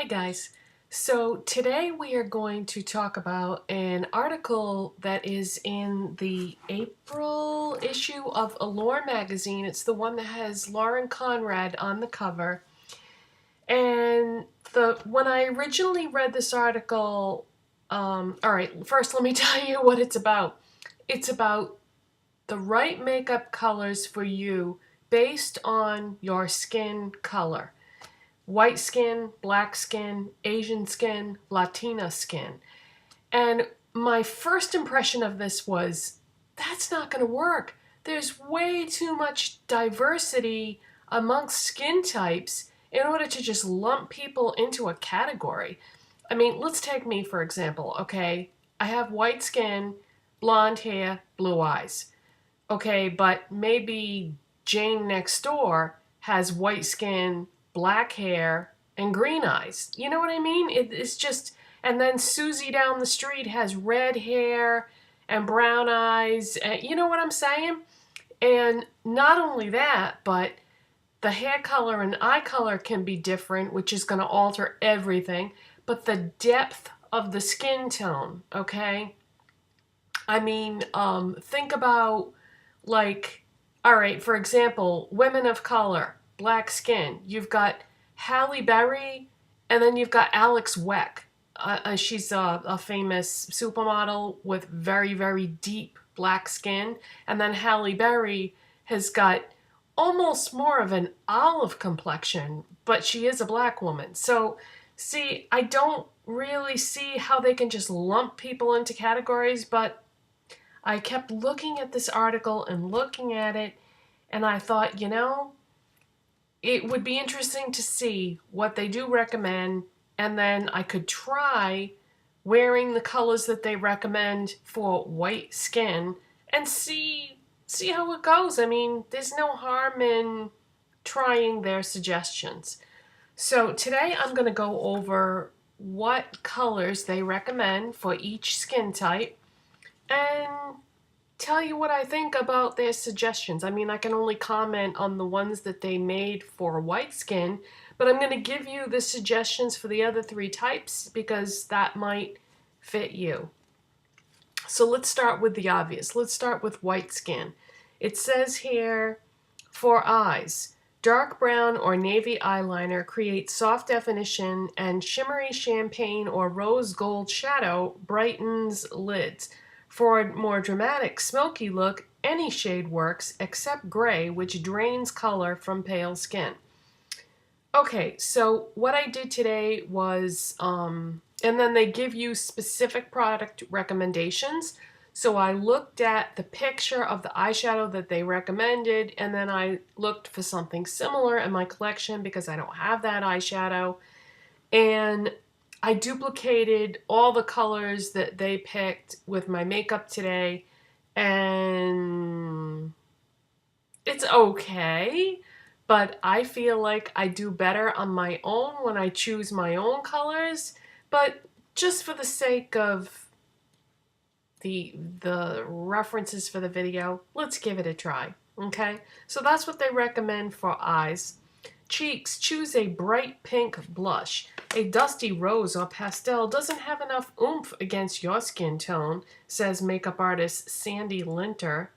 Hey guys, so today we are going to talk about an article that is in the April issue of Allure magazine. It's the one that has Lauren Conrad on the cover. And when I originally read this article, all right, first let me tell you what it's about. It's about the right makeup colors for you based on your skin color. White skin, black skin, Asian skin, Latina skin. And my first impression of this was, that's not going to work. There's way too much diversity amongst skin types in order to just lump people into a category. I mean, let's take me for example, okay? I have white skin, blonde hair, blue eyes. Okay, but maybe Jane next door has white skin, black hair, and green eyes. You know what I mean? It's just, and then Susie down the street has red hair and brown eyes. You know what I'm saying? And not only that, but the hair color and eye color can be different, which is going to alter everything. But the depth of the skin tone, okay? I mean, think about like, all right, for example, women of color, black skin. You've got Halle Berry, and then you've got Alex Weck. She's a famous supermodel with very, very deep black skin. And then Halle Berry has got almost more of an olive complexion, but she is a black woman. So, see, I don't really see how they can just lump people into categories, but I kept looking at this article and looking at it, and I thought, you know, it would be interesting to see what they do recommend, and then I could try wearing the colors that they recommend for white skin and see how it goes. I mean, there's no harm in trying their suggestions. So today I'm going to go over what colors they recommend for each skin type and tell you what I think about their suggestions. I mean, I can only comment on the ones that they made for white skin, but I'm going to give you the suggestions for the other three types because that might fit you. So let's start with the obvious. Let's start with white skin. It says here, for eyes, dark brown or navy eyeliner creates soft definition, and shimmery champagne or rose gold shadow brightens lids. For a more dramatic, smoky look, any shade works except gray, which drains color from pale skin. Okay, so what I did today was, and then they give you specific product recommendations. So I looked at the picture of the eyeshadow that they recommended, and then I looked for something similar in my collection because I don't have that eyeshadow. And I duplicated all the colors that they picked with my makeup today, and it's okay, but I feel like I do better on my own when I choose my own colors, but just for the sake of the references for the video, let's give it a try, okay? So that's what they recommend for eyes. Cheeks, choose a bright pink blush. A dusty rose or pastel doesn't have enough oomph against your skin tone, says makeup artist Sandy Linter.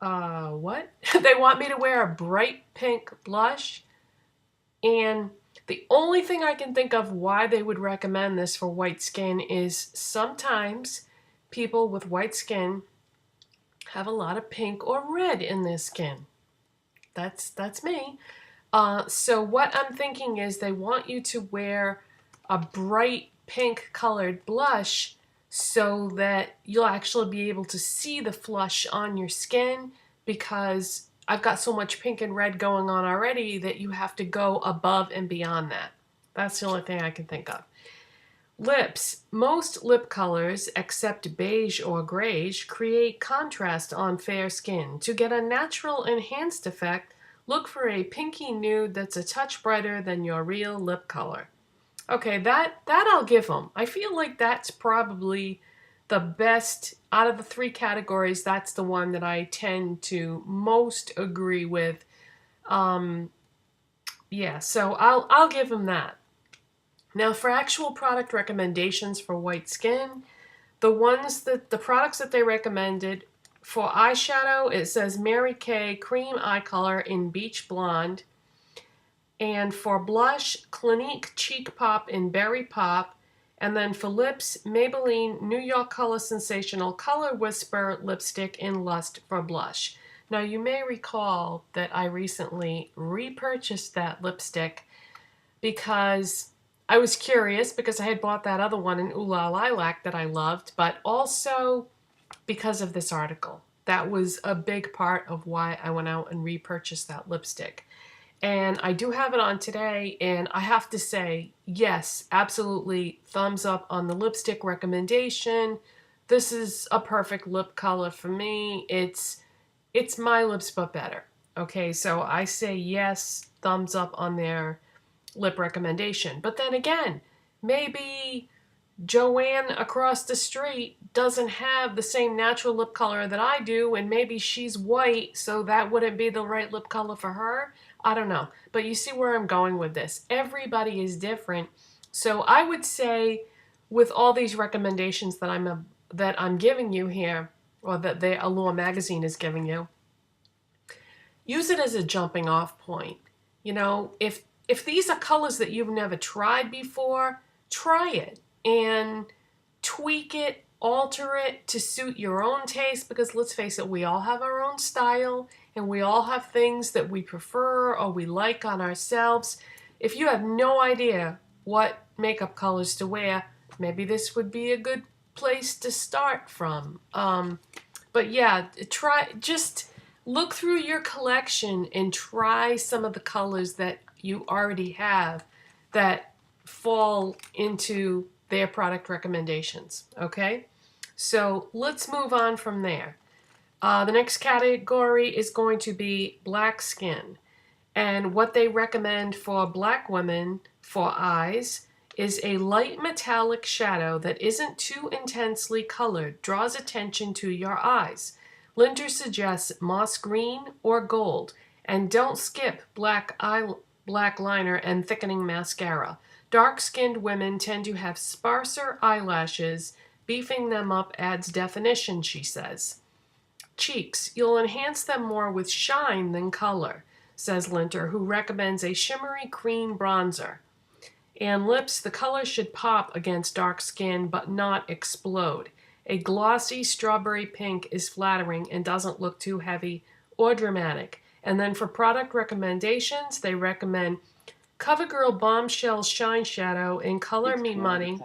What? They want me to wear a bright pink blush? And the only thing I can think of why they would recommend this for white skin is sometimes people with white skin have a lot of pink or red in their skin. That's me. So what I'm thinking is they want you to wear a bright pink colored blush so that you'll actually be able to see the flush on your skin, because I've got so much pink and red going on already that you have to go above and beyond that. That's the only thing I can think of. Lips. Most lip colors, except beige or grayish, create contrast on fair skin. To get a natural enhanced effect, look for a pinky nude that's a touch brighter than your real lip color. Okay, that I'll give them. I feel like that's probably the best out of the three categories. That's the one that I tend to most agree with. Yeah, so I'll give them that. Now for actual product recommendations for white skin, the products that they recommended for eyeshadow, it says Mary Kay Cream Eye Color in Beach Blonde. And for blush, Clinique Cheek Pop in Berry Pop. And then for lips, Maybelline New York Color Sensational Color Whisper Lipstick in Lust for blush. Now you may recall that I recently repurchased that lipstick because I was curious, because I had bought that other one in Ooh La Lilac that I loved, but also because of this article. That was a big part of why I went out and repurchased that lipstick. And I do have it on today, and I have to say, yes, absolutely, thumbs up on the lipstick recommendation. This is a perfect lip color for me. It's my lips but better. Okay, so I say yes, thumbs up on their lip recommendation. But then again, maybe Joanne across the street doesn't have the same natural lip color that I do, and maybe she's white, so that wouldn't be the right lip color for her. I don't know. But you see where I'm going with this. Everybody is different. So I would say with all these recommendations that I'm giving you here, or that the Allure magazine is giving you, use it as a jumping off point. You know, if these are colors that you've never tried before, try it and tweak it, alter it to suit your own taste, because let's face it, we all have our own style and we all have things that we prefer or we like on ourselves. If you have no idea what makeup colors to wear, maybe this would be a good place to start from. But yeah, just look through your collection and try some of the colors that you already have that fall into their product recommendations, okay? So let's move on from there. The next category is going to be black skin. And what they recommend for black women for eyes is a light metallic shadow that isn't too intensely colored, draws attention to your eyes. Linter suggests moss green or gold, and don't skip black liner and thickening mascara. Dark-skinned women tend to have sparser eyelashes. Beefing them up adds definition, she says. Cheeks, you'll enhance them more with shine than color, says Linter, who recommends a shimmery cream bronzer. And lips, the color should pop against dark skin but not explode. A glossy strawberry pink is flattering and doesn't look too heavy or dramatic. And then for product recommendations, they recommend CoverGirl Bombshell Shine Shadow in Color Me Money.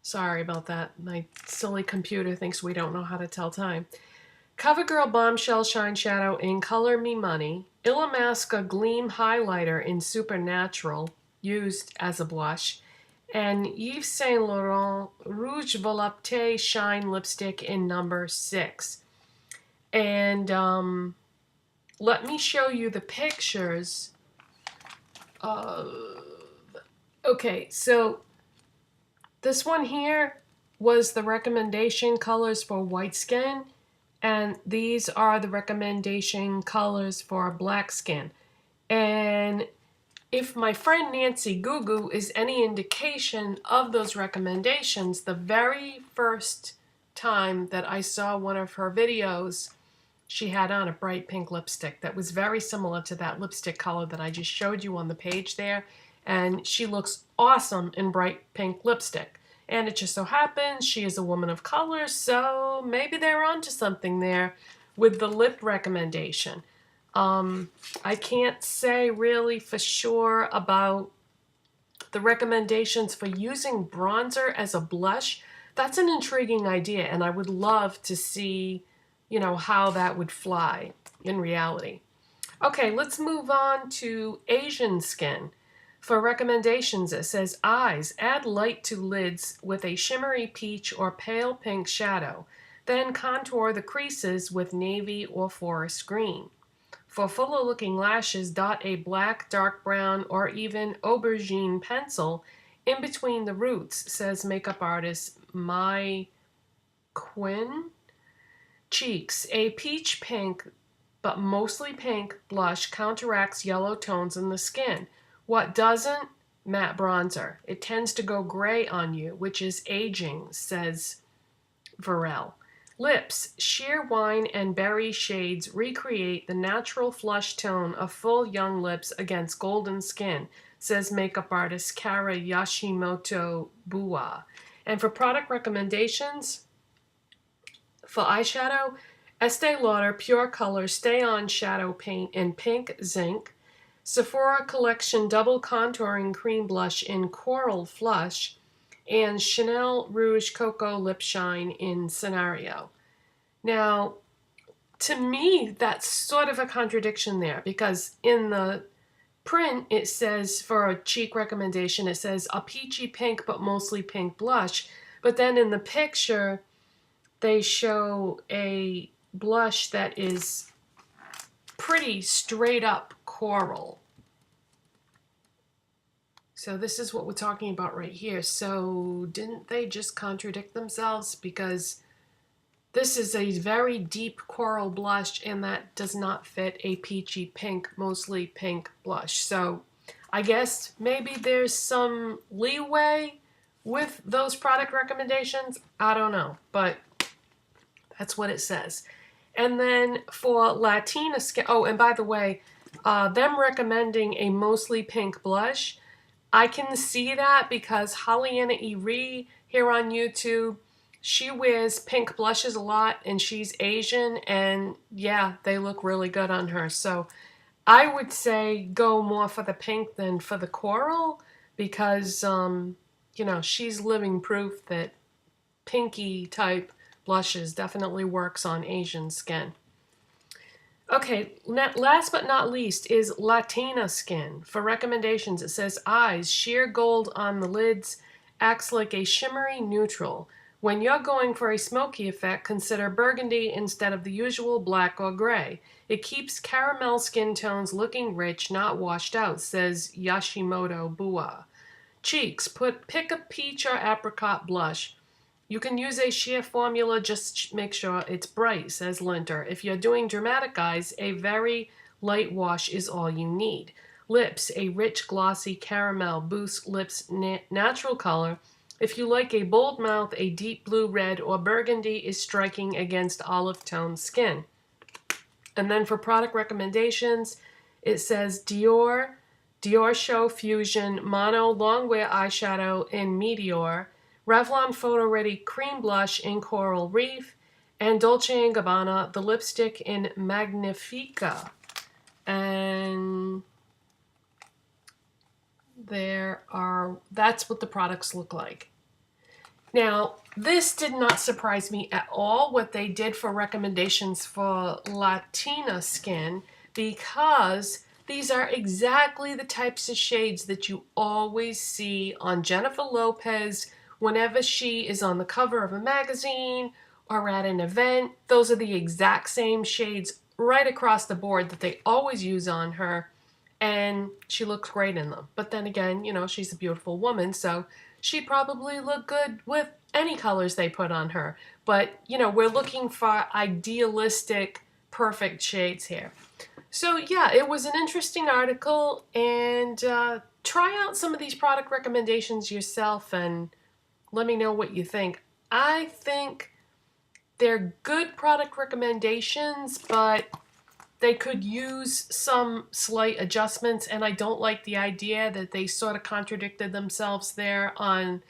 Sorry about that. My silly computer thinks we don't know how to tell time. CoverGirl Bombshell Shine Shadow in Color Me Money. Illamasqua Gleam Highlighter in Supernatural, used as a blush. And Yves Saint Laurent Rouge Volupté Shine Lipstick in number 6. And let me show you the pictures. Okay, so this one here was the recommendation colors for white skin, and these are the recommendation colors for black skin. And if my friend Nancy Gugu is any indication of those recommendations, the very first time that I saw one of her videos, she had on a bright pink lipstick that was very similar to that lipstick color that I just showed you on the page there. And she looks awesome in bright pink lipstick. And it just so happens she is a woman of color, so maybe they're onto something there with the lip recommendation. I can't say really for sure about the recommendations for using bronzer as a blush. That's an intriguing idea, and I would love to see, you know, how that would fly in reality. Okay, let's move on to Asian skin. For recommendations, it says eyes, add light to lids with a shimmery peach or pale pink shadow. Then contour the creases with navy or forest green. For fuller looking lashes, dot a black, dark brown, or even aubergine pencil in between the roots, says makeup artist Mai Quinn. Cheeks, a peach pink, but mostly pink blush counteracts yellow tones in the skin. What doesn't? matte bronzer. It tends to go gray on you, which is aging, says Varel. Lips, sheer wine and berry shades recreate the natural flush tone of full young lips against golden skin, says makeup artist Kara Yashimoto Bua. And for product recommendations, for eyeshadow, Estee Lauder Pure Color Stay On Shadow Paint in Pink Zinc, Sephora Collection Double Contouring Cream Blush in Coral Flush, and Chanel Rouge Cocoa Lip Shine in Scenario. Now, to me, that's sort of a contradiction there, because in the print it says, for a cheek recommendation, it says a peachy pink but mostly pink blush, but then in the picture they show a blush that is pretty straight up coral. So this is what we're talking about right here. So didn't they just contradict themselves? Because this is a very deep coral blush and that does not fit a peachy pink, mostly pink blush. So I guess maybe there's some leeway with those product recommendations. I don't know, but that's what it says. And then for Latina Skin, oh, and by the way, them recommending a mostly pink blush, I can see that because Hollyana E. here on YouTube, she wears pink blushes a lot and she's Asian, and yeah, they look really good on her. So I would say go more for the pink than for the coral because, you know, she's living proof that pinky type blushes definitely works on Asian skin. Okay, last but not least is Latina Skin. For recommendations, it says eyes, sheer gold on the lids, acts like a shimmery neutral. When you're going for a smoky effect, consider burgundy instead of the usual black or gray. It keeps caramel skin tones looking rich, not washed out, says Yashimoto Bua. Cheeks, pick a peach or apricot blush. You can use a sheer formula, just make sure it's bright, says Linter. If you're doing dramatic eyes, a very light wash is all you need. Lips, a rich glossy caramel boosts lips natural color. If you like a bold mouth, a deep blue, red, or burgundy is striking against olive tone skin. And then for product recommendations, it says Dior Show Fusion Mono Longwear Eyeshadow in Meteor, Revlon Photo Ready Cream Blush in Coral Reef, and Dolce & Gabbana, the lipstick in Magnifica. And that's what the products look like. Now, this did not surprise me at all, what they did for recommendations for Latina Skin, because these are exactly the types of shades that you always see on Jennifer Lopez whenever she is on the cover of a magazine or at an event. Those are the exact same shades right across the board that they always use on her, and she looks great in them. But then again, you know, she's a beautiful woman, so she'd probably look good with any colors they put on her. But, you know, we're looking for idealistic, perfect shades here. So yeah, it was an interesting article, and try out some of these product recommendations yourself and let me know what you think. I think they're good product recommendations, but they could use some slight adjustments, and I don't like the idea that they sort of contradicted themselves there on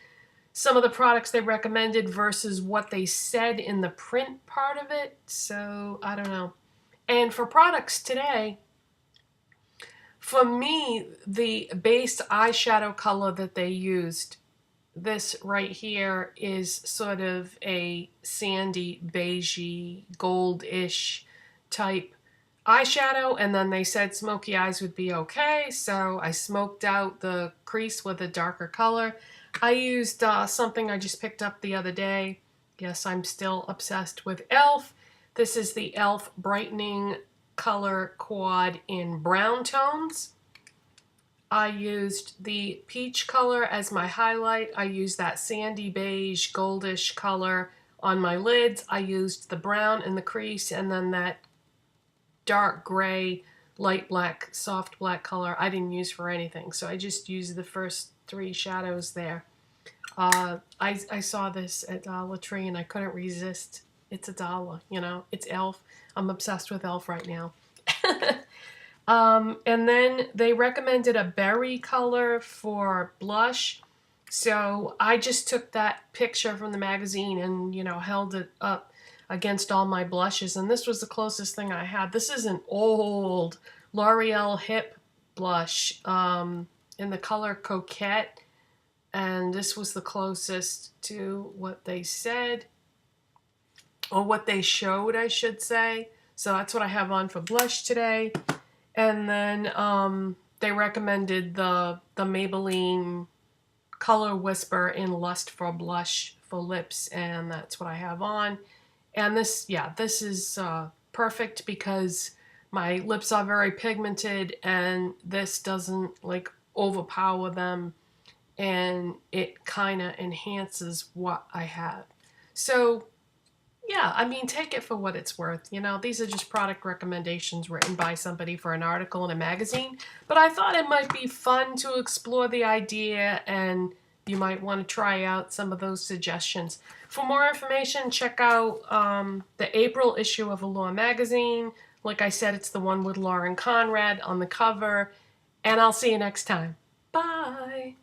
some of the products they recommended versus what they said in the print part of it. So I don't know. And for products today, for me, the base eyeshadow color that they used, this right here, is sort of a sandy, beigey, gold-ish type eyeshadow, and then they said smoky eyes would be okay, so I smoked out the crease with a darker color. I used something I just picked up the other day. Yes, I'm still obsessed with e.l.f. This is the e.l.f. Brightening Color Quad in Browntones. I used the peach color as my highlight. I used that sandy beige goldish color on my lids. I used the brown in the crease, and then that dark gray light black, soft black color I didn't use for anything. So I just used the first 3 shadows there. I saw this at Dollar Tree and I couldn't resist. It's $1, you know. It's e.l.f. I'm obsessed with e.l.f. right now. And then they recommended a berry color for blush. So I just took that picture from the magazine and, you know, held it up against all my blushes. And this was the closest thing I had. This is an old L'Oreal Hip blush in the color Coquette. And this was the closest to what they said, or what they showed, I should say. So that's what I have on for blush today. And then they recommended the Maybelline Color Whisper in Lustful Blush for lips, and that's what I have on. And this, yeah, this is perfect because my lips are very pigmented, and this doesn't like overpower them, and it kind of enhances what I have. So yeah, I mean, take it for what it's worth. You know, these are just product recommendations written by somebody for an article in a magazine. But I thought it might be fun to explore the idea, and you might want to try out some of those suggestions. For more information, check out the April issue of Allure magazine. Like I said, it's the one with Lauren Conrad on the cover. And I'll see you next time. Bye!